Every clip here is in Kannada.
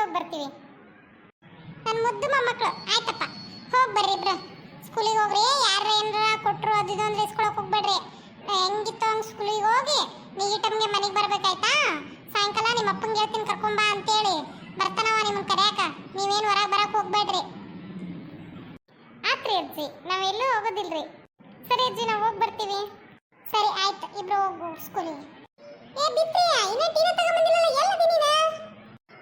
ಹೋಗಿ ಬರ್ತೀವಿ. ನನ್ನ ಮುದ್ದು ಮೊಮ್ಮಕ್ಕಳು ಆಯ್ತಪ್ಪ, ಹೋಗಿ ಬರ್ರಿ ಇಬ್ರು. ಸ್ಕೂಲಿಗೆ ಹೋಗ್ರಿ. ಯಾರು ಏನಾರ ಕೊಟ್ಟರು ಅದು ಇದು ಅಂದ್ರೆ ಇಸ್ಕೊಳಕ್ಕೆ ಹೋಗ್ಬೇಡ್ರಿ. ಹೆಂಗಿತ್ತು ಹಂಗೆ ಸ್ಕೂಲಿಗೆ ಹೋಗಿ ನೀಗಿ ಟಮ್ಗೆ ಮನೆಗೆ ಬರ್ಬೇಕಾಯ್ತಾ? ಸಾಯಂಕಾಲ ನಿಮ್ಮ ಅಪ್ಪಂಗೆ ಹೇಳ್ತೀನಿ ಕರ್ಕೊಂಬಾ ಅಂತೇಳಿ ಬರ್ತಾನವ ನಿಮ್ಮನ್ನ ಕರೆಯಾಕ. ನೀವೇನು ಹೊರಗೆ ಬರಕ್ಕೆ ಹೋಗ್ಬೇಡ್ರಿ. ಆತ್ರಿ ಅಜ್ಜಿ, ನಾವೆಲ್ಲೂ ಹೋಗೋದಿಲ್ರಿ. ಸರಿ ಅಜ್ಜಿ, ನಾವು ಹೋಗಿ ಬರ್ತೀವಿ. ಸರಿ ಆಯ್ತು, ಇಬ್ರು ಹೋಗು ಸ್ಕೂಲಿಗೆ. ಏ ಬಿತ್ರಿಯ, ಇನ್ನೂ ಟೀನ ತಗೊಂಬಂದಿಲ್ಲಲ್ಲ, ಎಲ್ಲದಿ ನೀನು?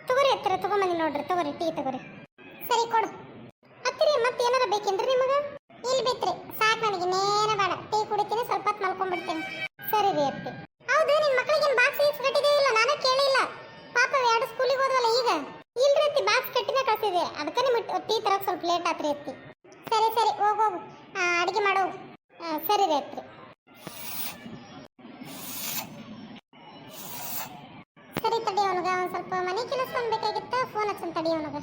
ತಗೋರಿ ಹತ್ತಿರ ತಗೊಂಬಂದಿ ನೋಡ್ರಿ, ತಗೋರಿ ಟೀ ತಗೋರಿ. ಸರಿ ಕೊಡು. ಹತ್ತಿರಿ, ಮತ್ತೆ ಏನಾರ ಬೇಕೇನ್ರಿ ನಿಮಗೆ? ಇಲ್ಲಿ ಬಿತ್ರಿ, ಸಾಕು ನನಗೆ, ನೇನ ಬೇಡ. ಟೀ ಕುಡಿತೀನಿ, ಸ್ವಲ್ಪ ಹೊತ್ತು ಮಲ್ಕೊಂಡ್ಬಿಡ್ತೀನಿ. ಸರಿ ರೀ ಅತ್ತಿ. ಹೌದು, ನಿನ್ನ ಮಕ್ಕಳಿಗೆ ಬಾಕ್ಸ್ ಗೀಕ್ಸ್ ಕಟ್ಟಿದೆಯೋ ಇಲ್ಲ? ನಾನು ಕೇಳಿಲ್ಲ. ಪಾಪ ಎರಡು ಸ್ಕೂಲಿಗೆ ಹೋದ್ವಲ್ಲ ಈಗ. ಇಲ್ರಿ ಅತ್ತಿ, ಬಾಕ್ಸ್ ಕಟ್ಟಿನೇ ಕಳಿಸಿದೆ. ಅದಕ್ಕೆ ನಿಮಗೆ ಟೀ ತರಕ್ಕೆ ಸ್ವಲ್ಪ ಲೇಟ್ ಆತ್ರಿ ಅತ್ತಿ. ಸರಿ ಸರಿ, ಹೋಗೋಗು, ಅಡುಗೆ ಮಾಡೋಗು. ಸರಿ ರೀ ಅತ್ರಿ. ಸರಿ ತಡಿ, ಅವನಿಗೆ ಒಂದು ಸ್ವಲ್ಪ ಮನೆ ಕೆಲಸ ಬೇಕಾಗಿತ್ತು, ಫೋನ್ ಹಚ್ಚನ್ ತಡಿ ಅವನಿಗೆ.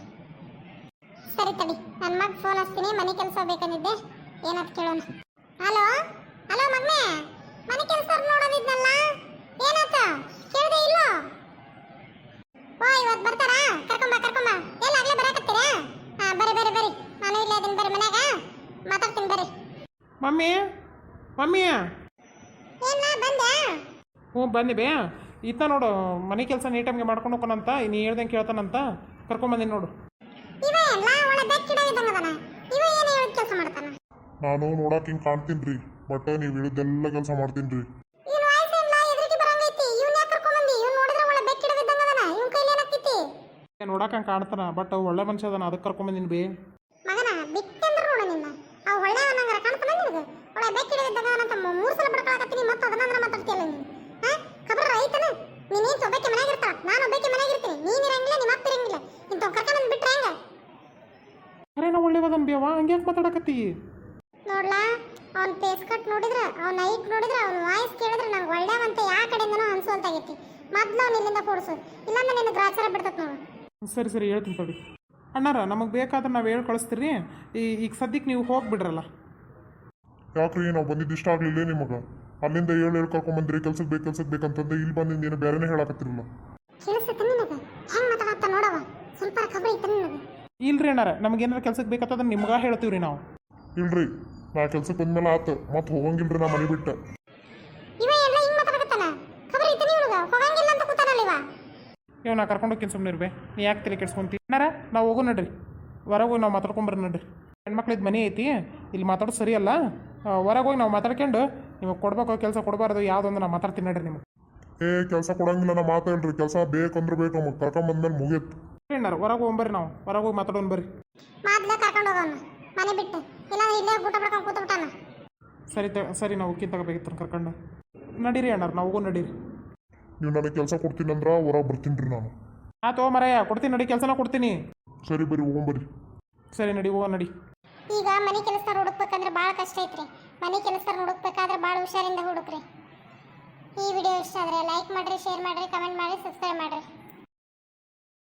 ಸರಿ ತಡಿ, ನನ್ನ ಮಗ ಫೋನ್ ಹಚ್ತೀನಿ, ಮನೆ ಕೆಲಸ ಬೇಕಂದಿದ್ದೆ, ಏನಂತ ಕೇಳೋಣ. ಹಲೋ ಹಲೋ ಮಗ್ನೆ, ಮನೆ ಕೆಲಸ ನೋಡೋದಿದ್ನಲ್ಲ, ಏನಾತ ಕೇಳಿದೆ ಇಲ್ಲೋ? ಓ ಇವತ್ತು ಬರ್ತಾರಾ? ಕರ್ಕೊಂಬ ಎಲ್ಲ ಆಗ್ಲೇ ಬರಾಕತ್ತೀರಾ? ಹಾಂ ಬರ್ರಿ ಬರ್ರಿ ಬರ್ರಿ, ನಾನು ಇಲ್ಲೇ ಅದೀನಿ, ಬರ್ರಿ ಮನ್ಯಾಗ ಮಾತಾಡ್ತೀನಿ ಬರ್ರಿ. Mummy mummy. ಏನ ಬಂದ್ಯಾ? ಹ್ಞೂ ಬಂದಿ ಬೇ. ಈತ ನೋಡು ಮನೆ ಕೆಲಸ ನೀಟಾಗಿ ಮಾಡ್ಕೊಂಡು ಹೋಗೋಣಂತ, ನೀ ಹೇಳ್ದಂಗೆ ಕೇಳ್ತಾನಂತ ಕರ್ಕೊಂಬಂದಿನಿ ನೋಡು. ಇವ ಎಲ್ಲ ಒಳ್ಳೆ ಬೆಕ್ಕಿಡವಿದ್ದಂಗದನ. ಇವ ಏನು ಹೇಳಿದ ಕೆಲಸ ಮಾಡ್ತಾನ? ನಾನು ನೋಡಕ್ಕೆ ಹಿಂಗೆ ಕಾಣ್ತೀನಿ ರೀ, ಬಟ್ ನೀವು ಹೇಳಿದ್ದೆಲ್ಲ ಕೆಲಸ ಮಾಡ್ತೀನಿ ರೀ. ಇವನು ವಾಯ್ಸೆಲ್ಲ ಎದುರಿಗೆ ಬರಂಗೈತಿ. ಇವನು ಯಾಕೆ ಕರ್ಕೊಂಬಂದಿ? ಇವನು ನೋಡಿದ್ರೆ ಒಳ್ಳೆ ಬೆಕ್ಕಿಡವಿದ್ದಂಗದನ. ಇವನ ಕೈಲಿ ಏನಾಗ್ತೈತಿ? ನೋಡಕ್ಕೆ ಹಂಗೆ ಕಾಣ್ತಾನ, ಬಟ್ ಒಳ್ಳೆ ಮನುಷ್ಯ ಅದನ, ಅದಕ್ಕೆ ಕರ್ಕೊಂಬಂದಿನಿ ಬೇ. ಮಗನ ಬಿಕ್ಕಂದ್ರೆ ನೋಡು ನಿನ್ನ. ಅವ ಒಳ್ಳೆಯವನಂಗಾರ ಕಾಣ್ತಾನ ನಿನಗೆ? ಒಳ್ಳೆ ಬೆಕ್ಕಿಡವಿದ್ದಂಗವನಂತ 3 ಸಲ ಬಡ್ಕೊಳಕತ್ತೀನಿ, ಮತ್ತೆ ಅದನ್ನ ಮಾತಾಡ್ತೀಯಲ್ಲ ನೀನು. ಹಾಂ ಖಬರ ಐತನ? ನೀನೇನು ಒಬ್ಬಕ್ಕೆ ಮನೆಯಾಗಿರ್ತಾಳ, ನಾನು ಒಬ್ಬಕ್ಕೆ ಮನೆಯಾಗಿರ್ತೀನಿ. ನೀನು ಇರಂಗಿಲ್ಲ, ನಿಮ್ಮ ಅಪ್ಪ ಇರಂಗಿಲ್ಲ. ಇಂಥವ್ ಕರ್ಕೊಂಬಂದು ಬಿಟ್ರೆ ಹೆಂಗ? ಅರೆ ನಾ ಒಳ್ಳೆವದನ್ ಬೇವ, ಹಂಗೆ ಯಾಕೆ ಮಾತಾಡಕತ್ತಿ? ನೋಡ್ಲಾ, ಅವ್ನ ಫೇಸ್ ಕಟ್ ನೋಡಿದ್ರೆ, ಅವ್ನ ಹೈಟ್ ನೋಡಿದ್ರೆ, ಅವ್ನ ವಾಯ್ಸ್ ಕೇಳಿದ್ರೆ ನಂಗೆ ಒಳ್ಳೆಯವಂತ ಯಾವ ಕಡೆಯಿಂದನೂ ಅನ್ಸೋಲ್ತಾಗೈತಿ. ಮೊದ್ಲು ಅವ್ನು ಇಲ್ಲಿಂದ ಕೂಡಿಸು, ಇಲ್ಲಾಂದ್ರೆ ನಿನ್ನ ಗ್ರಾಚಾರ ಬಿಡ್ತತ್ ನೋಡು. ಸರಿ ಸರಿ ಹೇಳ್ತೀನಿ ತಡಿ. ಅಣ್ಣಾರ ನಮಗೆ ಬೇಕಾದ್ರೆ ನಾವು ಹೇಳಿ ಕಳಿಸ್ತೀರಿ. ಈಗ ಸದ್ಯಕ್ಕೆ ನೀವು ಹೋಗ್ಬಿಡ್ರಲ್ಲ. ಯಾಕ್ರಿ ನಾವು ಬಂದಿದ್ದು ಇಷ್ಟ ಆಗಲಿಲ್ಲ ನಿಮಗೆ? ಅಲ್ಲಿಂದ ಹೇಳಿ ಕರ್ಕೊಂಬಂದ್ರಿ, ಕೆಲ್ಸಕ್ಕೆ ಬೇಕಂತಂದ್ರೆ ಇಲ್ಲಿ ಬಂದಿಂದ ಏನು ಬೇರೆನೇ ಹೇಳಕತ್ತಿರಲ್ಲ. ಕೇಳಿಸುತ್ತೆ ನಿನಗೆ? ಹೆಂಗೆ ಮಾತಾಡತ್ತ ನೋಡವ, ಸ್ವಲ್ಪ ಖಬರ ಐತೆ ನಿನಗೆ? ಇಲ್ರಿ ಅಣ್ಣಾರ, ನಮಗೇನಾರು ಕೆಲ್ಸಕ್ಕೆ ಬೇಕಂತಂದ್ರೆ ನಿಮ್ಗೆ ಹೇಳ್ತೀವಿ ರೀ ನಾವು. ಇಲ್ರಿ, ನಾ ಕೆಲ್ಸಕ್ಕೆ ಬಂದ್ಮೇಲೆ ಆತು, ಮತ್ತೆ ಹೋಗಂಗಿಲ್ರಿ ನಾ ಮನೆ ಬಿಟ್ಟು. ಇವ ಎಲ್ಲ ಹಿಂಗೆ ಮಾತಾಡಕತ್ತಾನ? ಖಬರ ಐತೆ ನಿನಗೆ? ಹೋಗಂಗಿಲ್ಲ ಅಂತ ಕೂತಾನಲ್ಲ ಇವ. ಇವ್ ನಾ ಕರ್ಕೊಂಡು ಹೋಗ್ತೀನಿ ಸುಮ್ಮನೆ ಇರ್ಬೇ, ನೀ ಯಾಕೆ ತಲೆ ಕೆಡ್ಸ್ಕೊಂತೀವಿ? ಅಣ್ಣಾರ ನಾವು ಹೋಗೋ ನಡ್ರಿ, ಹೊರಗೆ ಹೋಗಿ ನಾವು ಮಾತಾಡ್ಕೊಂಬರ್ರಿ ನಡ್ರಿ. ಹೆಣ್ಮಕ್ಳಿದ್ದು ಮನೆ ಐತಿ, ಇಲ್ಲಿ ಮಾತಾಡೋದು ಸರಿ ಅಲ್ಲ. ಹೊರಗೆ ಹೋಗಿ ನಾವು ಮಾತಾಡ್ಕೊಂಡು ನಿಮಗೆ ಕೊಡ್ಬೇಕು ಕೆಲಸ ಕೊಡಬಾರ್ದು ಯಾವುದೊಂದು ನಾವು ಮಾತಾಡ್ತೀನಿ ನಡ್ರಿ ನಿಮಗೆ. ಕೆಲಸ ಕೊಡಂಗಿಲ್ಲ, ನಾ ಮಾತಾಡ್ರಿ. ಕೆಲಸ ಬೇಕಂದ್ರೆ ಬೇಕು, ನಮಗೆ ಕರ್ಕೊಂಬಂದ್ಮೇಲೆ ಮುಗಿಯತ್ತು. ಸರಿ ಅಣ್ಣಾರ, ಹೊರಗೆ ಹೋಗ್ಬರ್ರಿ, ನಾವು ಹೊರಗೆ ಹೋಗಿ ಮಾತಾಡೋಣ ಬರ್ರಿ. ಮೊದ್ಲೇ ಕರ್ಕೊಂಡು ಹೋಗೋಣ ಮನೆ ಬಿಟ್ಟು, ಇಲ್ಲಾಂದ್ರೆ ಇಲ್ಲೇ ಊಟ ಮಾಡ್ಕೊಂಡು ಕೂತ್ಬಿಟ್ಟಾನ. ಸರಿ ನಾವು ಉಕ್ಕಿ ತಗೋಬೇಕಿತ್ತು ಕರ್ಕೊಂಡು. ನಡೀರಿ ಅಣ್ಣಾರ, ನಾವು ಹೋಗೋ ನಡೀರಿ. ನೀವು ನನಗೆ ಕೆಲಸ ಕೊಡ್ತೀನಿ ಅಂದ್ರೆ ಹೊರಗೆ ಬರ್ತೀನಿ ರೀ ನಾನು. ಆತು ಮರಯ್ಯ, ಕೊಡ್ತೀನಿ ನಡಿ, ಕೆಲಸನ ಕೊಡ್ತೀನಿ. ಸರಿ ಬರ್ರಿ, ಹೋಗ್ಬರ್ರಿ. ಸರಿ ನಡಿ, ಹೋಗೋ ನಡಿ. ಈಗ ಮನೆ ಕೆಲಸ ಹುಡುಕ್ಬೇಕಂದ್ರೆ ಭಾಳ ಕಷ್ಟ ಐತ್ರಿ. ಮನೆ ಕೆಲಸ ಹುಡುಕ್ಬೇಕಾದ್ರೆ ಭಾಳ ಹುಷಾರಿಂದ ಹುಡುಕ್ರಿ. ಈ ವಿಡಿಯೋ ಇಷ್ಟ ಆದರೆ ಲೈಕ್ ಮಾಡಿರಿ, ಶೇರ್ ಮಾಡಿರಿ, ಕಮೆಂಟ್ ಮಾಡಿ, ಸಬ್ಸ್ಕ್ರೈಬ್ ಮಾಡಿರಿ.